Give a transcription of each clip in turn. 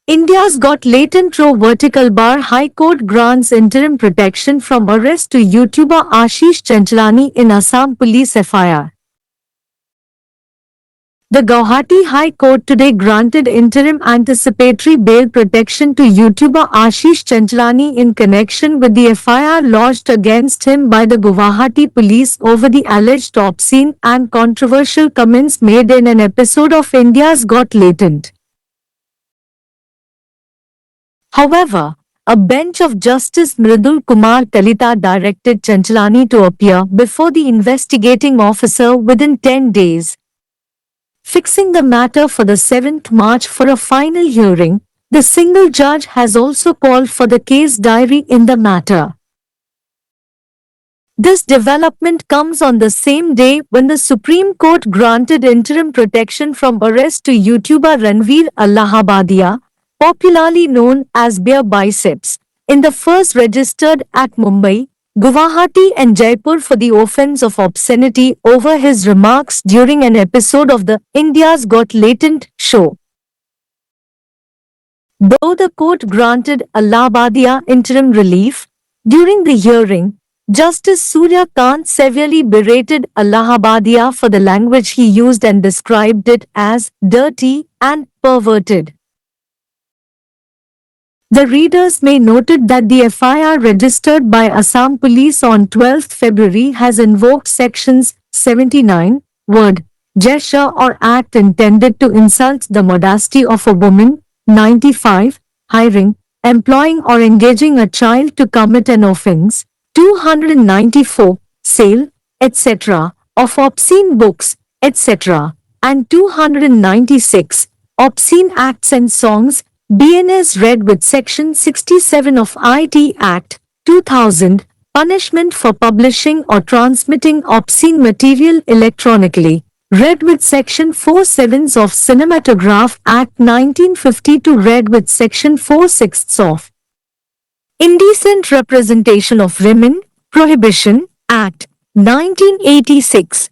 India's Got Latent Row Vertical Bar High Court grants interim protection from arrest to YouTuber Ashish Chanchlani in Assam Police FIR. The Guwahati High Court today granted interim anticipatory bail protection to YouTuber Ashish Chanchlani in connection with the FIR lodged against him by the Guwahati police over the alleged obscene and controversial comments made in an episode of India's Got Latent. However, a bench of Justice Mridul Kumar Kalita directed Chanchlani to appear before the investigating officer within 10 days. Fixing the matter for the 7th March for a final hearing, the single judge has also called for the case diary in the matter. This development comes on the same day when the Supreme Court granted interim protection from arrest to YouTuber Ranveer Allahabadia, popularly known as Bear Biceps, in the first registered at Mumbai, Guwahati and Jaipur for the offence of obscenity over his remarks during an episode of the India's Got Latent show. Though the court granted Allahabadia interim relief, during the hearing, Justice Surya Kant severely berated Allahabadia for the language he used and described it as dirty and perverted. The readers may noted that the FIR registered by Assam Police on 12 February has invoked sections 79, word, gesture or act intended to insult the modesty of a woman, 95, hiring, employing or engaging a child to commit an offence, 294, sale, etc., of obscene books, etc., and 296, obscene acts and songs, BNS read with Section 67 of IT Act, 2000, punishment for publishing or transmitting obscene material electronically, read with Section 47 of Cinematograph Act 1952 read with Section 46 of Indecent Representation of Women, Prohibition, Act, 1986.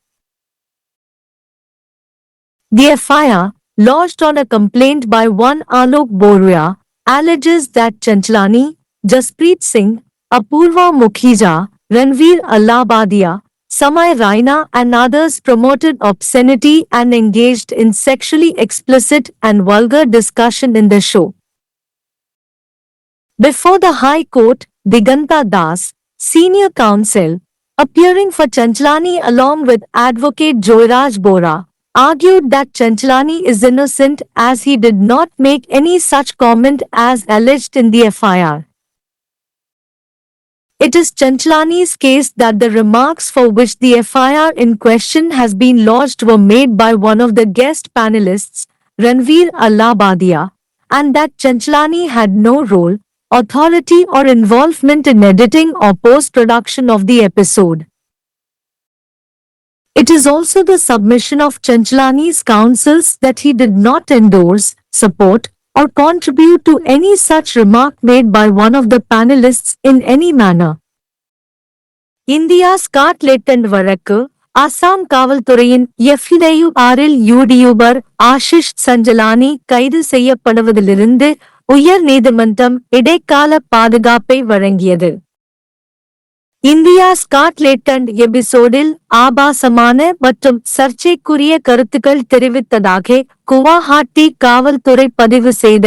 The FIR, lodged on a complaint by one Alok Boruya, alleges that Chanchlani, Jaspreet Singh, Apurva Mukhija, Ranveer Allahabadia, Samay Raina and others promoted obscenity and engaged in sexually explicit and vulgar discussion in the show. Before the High Court, Diganta Das, senior counsel, appearing for Chanchlani along with advocate Joyraj Bora, argued that Chanchlani is innocent as he did not make any such comment as alleged in the FIR. It is Chanchlani's case that the remarks for which the FIR in question has been lodged were made by one of the guest panelists, Ranveer Allahabadia, and that Chanchlani had no role, authority or involvement in editing or post-production of the episode. It is also the submission of Chanchlani's counsels that he did not endorse, support, or contribute to any such remark made by one of the panelists in any manner. India's Got Latent வழக்கு அசாம் காவல்துறையின் FIR-இல் YouTuber Ashish சஞ்சலானி கைது செய்யப்படுவதிலிருந்து உயர் நீதிமன்றம் இடைக்கால பாதுகாப்பை வழங்கியது. India's God latent எபிசோடில் ஆபாசமான மற்றும் சர்ச்சைக்குரிய கருத்துக்கள் தெரிவித்ததாக குவாஹாட்டி காவல்துறை பதிவு செய்த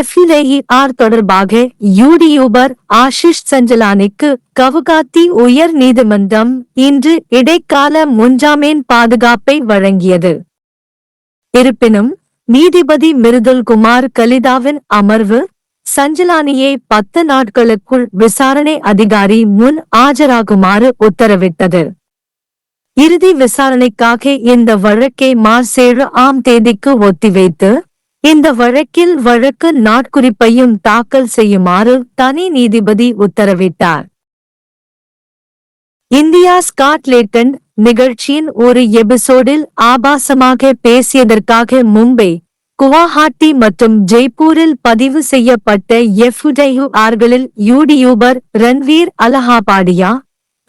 FIR தொடர்பாக யூடியூபர் ஆஷிஷ் சஞ்சலானிக்கு கவுகாத்தி உயர் நீதிமன்றம் இன்று இடைக்கால முன்ஜாமீன் பாதுகாப்பை வழங்கியது. இருப்பினும் நீதிபதி மிருதுல் குமார் கலிதாவின் அமர்வு சஞ்சலானியை 10 நாட்களுக்குள் விசாரணை அதிகாரி முன் ஆஜராகுமாறு உத்தரவிட்டது. இறுதி விசாரணைக்காக இந்த வழக்கை மார்ச் 7ஆம் தேதிக்கு ஒத்திவைத்து, இந்த வழக்கில் வழக்கு நாட்குறிப்பையும் தாக்கல் செய்யுமாறு தனி நீதிபதி உத்தரவிட்டார். இந்தியாஸ் காட் லேட்டன்ட் நிகழ்ச்சியின் ஒரு எபிசோடில் ஆபாசமாக பேசியதற்காக மும்பை, குவாஹாட்டி மற்றும் ஜெய்ப்பூரில் பதிவு செய்யப்பட்ட FIR-களில் யூடியூபர் ரன்வீர் அல்லாஹாபாடியா,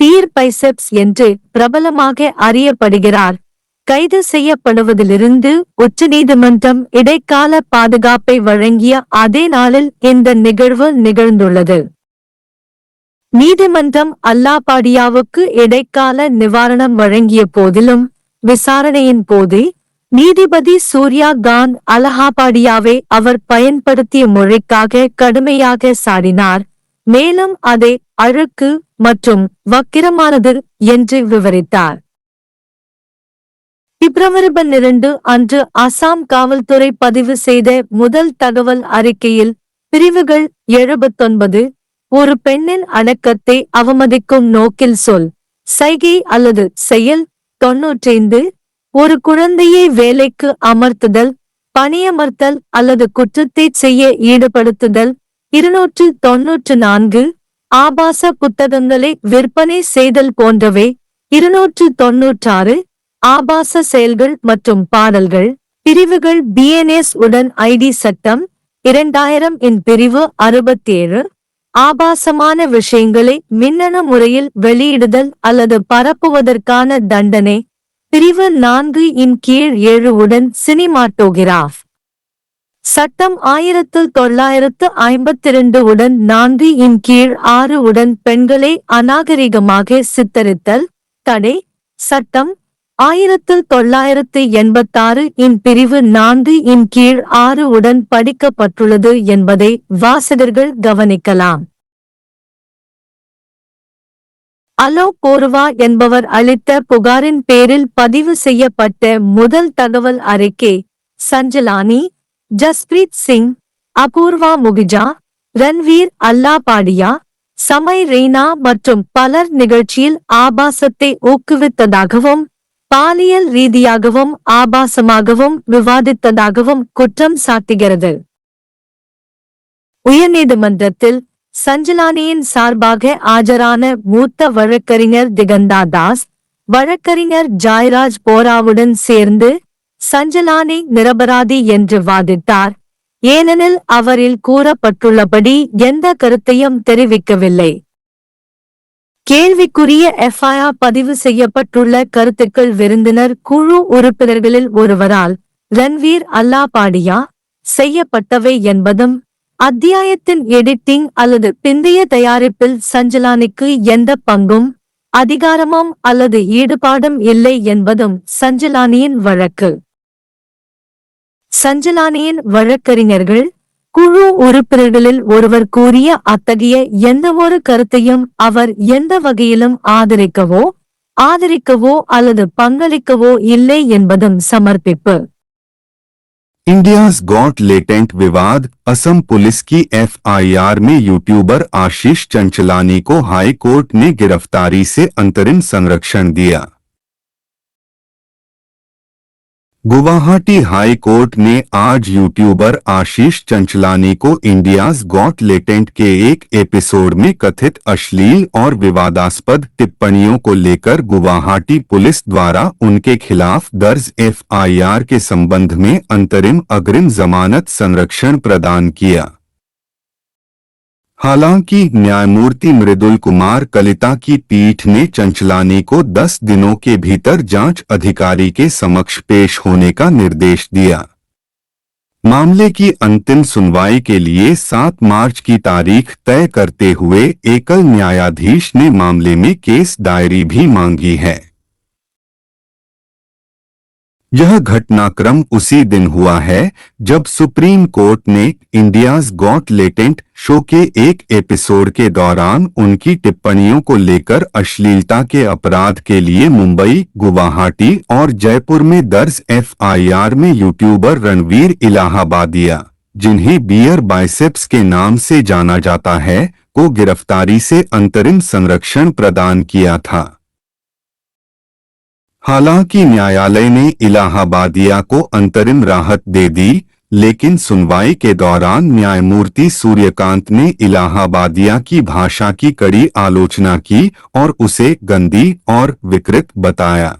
பீர் பைசெப்ஸ் என்று பிரபலமாக அறியப்படுகிறார், கைது செய்யப்படுவதிலிருந்து உச்சநீதிமன்றம் இடைக்கால பாதுகாப்பை வழங்கிய அதே நாளில் இந்த நிகழ்வு நிகழ்ந்துள்ளது. நீதிமன்றம் அல்லாபாடியாவுக்கு இடைக்கால நிவாரணம் வழங்கிய போதிலும் விசாரணையின் போது நீதிபதி சூர்யா காந்த் அலஹாபாடியாவை அவர் பயன்படுத்திய மொழிக்காக கடுமையாக சாடினார், மேலும் அதை அழுக்கு மற்றும் வக்கிரமானது என்று விவரித்தார். பிப்ரவரி 12 அன்று அசாம் காவல்துறை பதிவு செய்த முதல் தகவல் அறிக்கையில் பிரிவுகள் 79 ஒரு பெண்ணின் அடக்கத்தை அவமதிக்கும் நோக்கில் சொல், சைகை அல்லது செயல், 95 ஒரு குழந்தையை வேலைக்கு அமர்த்துதல், பணியமர்த்தல் அல்லது குற்றத்தை செய்ய ஈடுபடுத்துதல், 294 ஆபாச புத்தகங்களை விற்பனை செய்தல் போன்றவை, 296 ஆபாச செயல்கள் மற்றும் பாடல்கள். பிரிவுகள் பிஎன்எஸ் உடன் ஐடி சட்டம் 2000 இன் பிரிவு 67 ஆபாசமான விஷயங்களை மின்னணு முறையில் வெளியிடுதல் அல்லது பரப்புவதற்கான தண்டனை, பிரிவு 4 இன் கீழ் 7 உடன் சினிமாட்டோகிராஃப் சட்டம் 1952 உடன் 4 இன் கீழ் 6 உடன் பெண்களை அநாகரிகமாக சித்தரித்தல் தடை சட்டம் 1986 இன் பிரிவு 4 இன் கீழ் 6 உடன் படிக்கப்பட்டுள்ளது என்பதை வாசகர்கள் கவனிக்கலாம். அலோக் போர்வா என்பவர் அளித்த புகாரின் பேரில் பதிவு செய்யப்பட்ட முதல் தகவல் அறிக்கை சஞ்சலானி, ஜஸ்பிரீத் சிங், அபூர்வா முகிஜா, ரன்வீர் அல்லாபாடியா, சமை ரெய்னா மற்றும் பலர் நிகழ்ச்சியில் ஆபாசத்தை ஊக்குவித்ததாகவும் பாலியல் ரீதியாகவும் ஆபாசமாகவும் விவாதித்ததாகவும் குற்றம் சாட்டுகிறது. உயர்நீதிமன்றத்தில் சஞ்சலானியின் சார்பாக ஆஜரான மூத்த வழக்கறிஞர் திகந்தா தாஸ், வழக்கறிஞர் ஜாய்ராஜ் போராவுடன் சேர்ந்து சஞ்சலானி நிரபராதி என்று வாதிட்டார், ஏனெனில் அவரில் கூறப்பட்டுள்ளபடி எந்த கருத்தையும் தெரிவிக்கவில்லை. கேள்விக்குரிய எஃப்ஐஆர் பதிவு செய்யப்பட்டுள்ள கருத்துக்கள் விருந்தினர் குழு உறுப்பினர்களில் ஒருவரால் ரன்வீர் அல்லாபாடியா செய்யப்பட்டவை என்பதும் அத்தியாயத்தின் எடிட்டிங் அல்லது பிந்தைய தயாரிப்பில் சஞ்சலானிக்கு எந்த பங்கும் அதிகாரமும் அல்லது ஈடுபாடும் இல்லை என்பதும் சஞ்சலானியின் வழக்கு. சஞ்சலானியின் வழக்கறிஞர்கள் குழு உறுப்பினர்களில் ஒருவர் கூறிய அத்தகைய எந்தவொரு கருத்தையும் அவர் எந்த வகையிலும் ஆதரிக்கவோ அல்லது பங்களிக்கவோ இல்லை என்பதும் சமர்ப்பிப்பு. इंडियाज गॉट लेटेंट विवाद, असम पुलिस की एफआईआर में यूट्यूबर आशीष चंचलानी को हाई कोर्ट ने गिरफ्तारी से अंतरिम संरक्षण दिया। गुवाहाटी हाई कोर्ट ने आज यूट्यूबर आशीष चंचलानी को इंडियाज गॉट लेटेंट के एक एपिसोड में कथित अश्लील और विवादास्पद टिप्पणियों को लेकर गुवाहाटी पुलिस द्वारा उनके खिलाफ दर्ज एफआईआर के संबंध में अंतरिम अग्रिम जमानत संरक्षण प्रदान किया। हालांकि न्यायमूर्ति मृदुल कुमार कलिता की पीठ ने चंचलानी को 10 दिनों के भीतर जांच अधिकारी के समक्ष पेश होने का निर्देश दिया। मामले की अंतिम सुनवाई के लिए 7 मार्च की तारीख तय करते हुए एकल न्यायाधीश ने मामले में केस डायरी भी मांगी है। यह घटनाक्रम उसी दिन हुआ है जब सुप्रीम कोर्ट ने इंडियाज गॉट लेटेंट शो के एक एपिसोड के दौरान उनकी टिप्पणियों को लेकर अश्लीलता के अपराध के लिए मुंबई, गुवाहाटी और जयपुर में दर्ज एफआईआर में यूट्यूबर रणवीर इलाहाबादिया, जिन्हें बियर बाइसेप्स के नाम से जाना जाता है, को गिरफ्तारी से अंतरिम संरक्षण प्रदान किया था। हालांकि न्यायालय ने इलाहाबादिया को अंतरिम राहत दे दी, लेकिन सुनवाई के दौरान न्यायमूर्ति सूर्यकांत ने इलाहाबादिया की भाषा की कड़ी आलोचना की और उसे गंदी और विकृत बताया।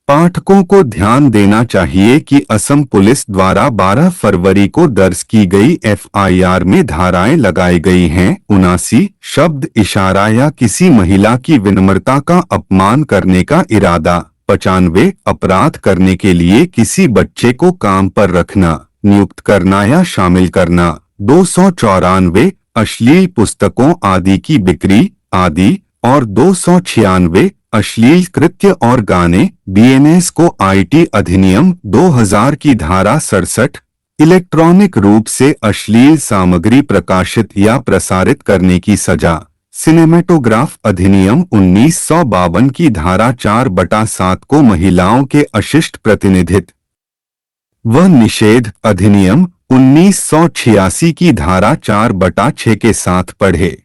पाठकों को ध्यान देना चाहिए कि असम पुलिस द्वारा 12 फरवरी को दर्ज की गई एफआईआर में धाराएं लगाई गई हैं 79 शब्द, इशारा या किसी महिला की विनम्रता का अपमान करने का इरादा, 95 अपराध करने के लिए किसी बच्चे को काम पर रखना, नियुक्त करना या शामिल करना, 294 अश्लील पुस्तकों आदि की बिक्री आदि और 296 अश्लील कृत्य और गाने। बीएनएस को आईटी अधिनियम 2000 की धारा 67 इलेक्ट्रॉनिक रूप से अश्लील सामग्री प्रकाशित या प्रसारित करने की सजा, सिनेमेटोग्राफ अधिनियम 1952 की धारा 4/7 को महिलाओं के अशिष्ट प्रतिनिधित्व व निषेध अधिनियम 1986 की धारा 4/6 के साथ पढ़े।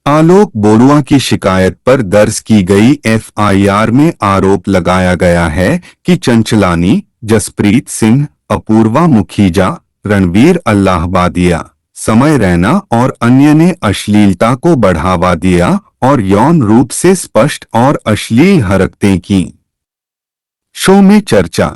आलोक बोरुआ की शिकायत पर दर्ज की गई एफआईआर में आरोप लगाया गया है कि चंचलानी, जसप्रीत सिंह, अपूर्वा मुखीजा, रणवीर अल्लाहबादिया, समय रैना और अन्य ने अश्लीलता को बढ़ावा दिया और यौन रूप से स्पष्ट और अश्लील हरकतें की। शो में चर्चा।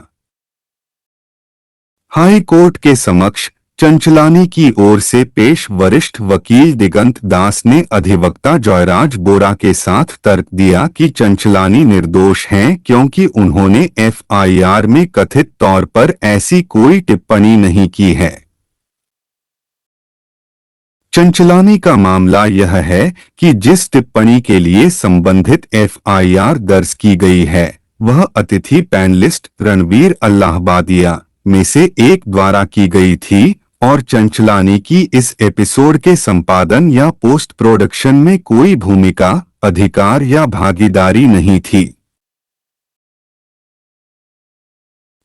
हाई कोर्ट के समक्ष चंचलानी की ओर से पेश वरिष्ठ वकील दिगंत दास ने अधिवक्ता जयराज बोरा के साथ तर्क दिया कि चंचलानी निर्दोष हैं क्योंकि उन्होंने एफआईआर में कथित तौर पर ऐसी कोई टिप्पणी नहीं की है। चंचलानी का मामला यह है कि जिस टिप्पणी के लिए संबंधित एफआईआर दर्ज की गई है वह अतिथि पैनलिस्ट रणवीर अल्लाहबादिया में से एक द्वारा की गई थी और चंचलानी की इस एपिसोड के संपादन या पोस्ट प्रोडक्शन में कोई भूमिका, अधिकार या भागीदारी नहीं थी।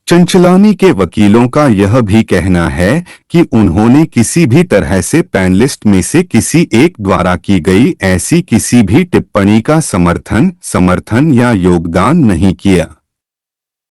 चंचलानी के वकीलों का यह भी कहना है कि उन्होंने किसी भी तरह से पैनलिस्ट में से किसी एक द्वारा की गई ऐसी किसी भी टिप्पणी का समर्थन या योगदान नहीं किया।